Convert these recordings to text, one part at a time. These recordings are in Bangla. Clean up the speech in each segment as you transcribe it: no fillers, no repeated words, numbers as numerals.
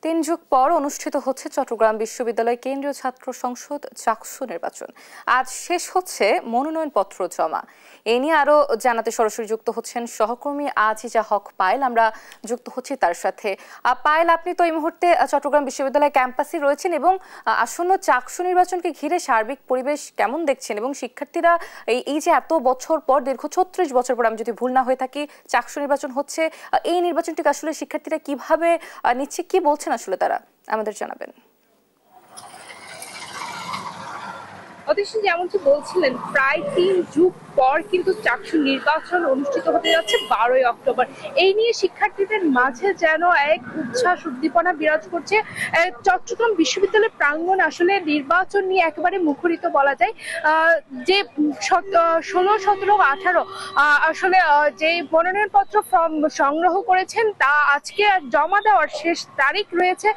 ৩ যুগ পর অনুষ্ঠিত হচ্ছে চট্টগ্রাম বিশ্ববিদ্যালয় কেন্দ্রীয় ছাত্র সংসদ চাকসু নির্বাচন। আজ শেষ হচ্ছে মনোনয়নপত্র জমা। এ নিয়ে আরো জানাতে সরাসরি যুক্ত হচ্ছেন সহকর্মী আজিজা হক পায়েল। আমরা যুক্ত হচ্ছি তার সাথে। পায়েল, আপনি তো এই মুহূর্তে চট্টগ্রাম বিশ্ববিদ্যালয় ক্যাম্পাসে রয়েছেন এবং আসন্ন চাকসু নির্বাচনকে ঘিরে সার্বিক পরিবেশ কেমন দেখছেন এবং শিক্ষার্থীরা এই যে এত বছর পর দীর্ঘ ৩৬ বছর পর, আমি যদি ভুল না হয়ে থাকি, চাকসু নির্বাচন হচ্ছে, এই নির্বাচনটিকে আসলে শিক্ষার্থীরা কিভাবে নিচ্ছে, কি বলছেন আসলে তারা, আমাদের জানাবেন। যেমনটি বলছিলেন, প্রায় ৩ যুগ পর কিন্তু চাকসু নির্বাচন অনুষ্ঠিত হতে যাচ্ছে ১২ই অক্টোবর। এই নিয়ে শিক্ষার্থীদের মাঝে যেন এক উচ্ছ্বাস উদ্দীপনা বিরাজ করছে। চট্টগ্রাম বিশ্ববিদ্যালয়ের প্রাঙ্গণ আসলে নির্বাচন নিয়ে একেবারে মুখরিত বলা যায়। যে ১৬, ১৭, ১৮ আসলে যে মনোনয়নপত্র ফর্ম সংগ্রহ করেছেন তা আজকে জমা দেওয়ার শেষ তারিখ রয়েছে।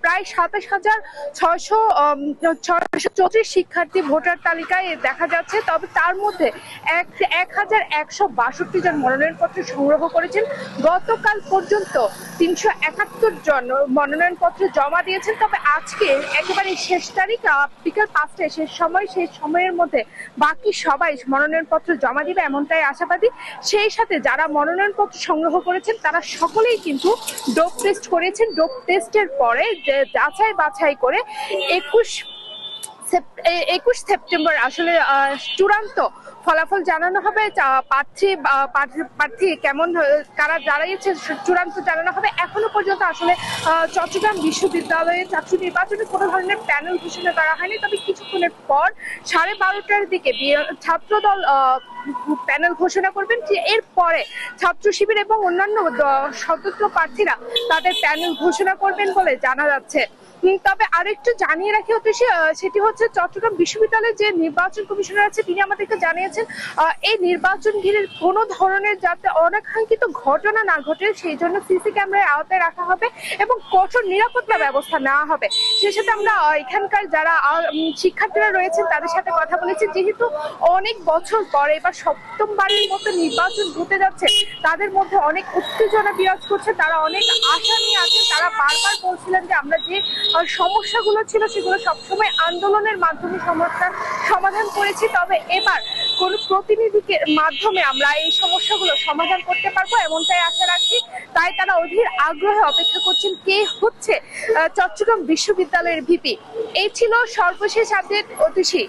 প্রায় ২৭,৬34 শিক্ষার্থী ভোটার তালিকায় দেখা যাচ্ছে। তবে তার মধ্যে ১,১৬২ জন মনোনয়নপত্র সংগ্রহ করেছেন। গতকাল পর্যন্ত ৩৭১ জন মনোনয়নপত্র জমা দিয়েছেন। তবে আজকে একেবারে শেষ তারিখ, বিকাল ৫টায় শেষ সময়। সেই সময়ের মধ্যে বাকি সবাই মনোনয়নপত্র জমা দিবে এমনটাই আশাবাদী। সেই সাথে যারা মনোনয়নপত্র সংগ্রহ করেছেন তারা সকলেই কিন্তু ডোপ টেস্ট করেছেন। ডোপ টেস্টের পরে যাচাই বাছাই করে ২১ সেপ্টেম্বর আসলে চূড়ান্ত ফলাফল জানানো হবে। প্রার্থী কেমন কারা দাঁড়িয়েছে চূড়ান্ত জানানো হবে। এখনো পর্যন্ত আসলে চট্টগ্রাম বিশ্ববিদ্যালয়ে চাকসু নির্বাচনে কোনো ধরনের প্যানেল ঘোষণা করা হয়নি। তবে কিছুক্ষণের পর ১২:৩০টার দিকে ছাত্রদল প্যানেল ঘোষণা করবেন। এরপরে ছাত্র শিবির এবং অন্যান্য স্বতন্ত্র প্রার্থীরা তাদের প্যানেল ঘোষণা করবেন বলে জানা যাচ্ছে। তবে আরেকটু জানিয়ে রাখি সেটি হচ্ছে চট্টগ্রাম বিশ্ববিদ্যালয়ের যে নির্বাচন কমিশনার আছে তিনি আমাদেরকে জানিয়েছেন এই নির্বাচন ঘিরে কোনো ধরনের যাতে অনাকাঙ্ক্ষিত ঘটনা না ঘটে সেই জন্য সিসি ক্যামেরার আওতায় রাখা হবে এবং কঠোর নিরাপত্তা ব্যবস্থা নেওয়া হবে। সেই সাথে আমরা এখানকার যারা শিক্ষার্থীরা রয়েছেন তাদের সাথে কথা বলেছি। যেহেতু অনেক বছর পরে এবার সপ্তমবারের মতো নির্বাচন হতে যাচ্ছে, তাদের মধ্যে অনেক উত্তেজনা বিরাজ করছে। তারা অনেক আশা নিয়ে আছেন। তারা বারবার বলছিলেন যে আমরা যে সমস্যাগুলো ছিল সেগুলো সবসময় আন্দোলনের মাধ্যমে সমস্যার সমাধান করেছি। তবে এবার কোন প্রতিনিধিকে মাধ্যমে আমরা এই সমস্যাগুলো সমাধান করতে পারবো এমনটাই আশা রাখছি। তাই তারা অধীর আগ্রহে অপেক্ষা করছেন কে হচ্ছে চট্টগ্রাম বিশ্ববিদ্যালয়ের ভিপি। এই ছিল সর্বশেষ আপডেট। অতিশী।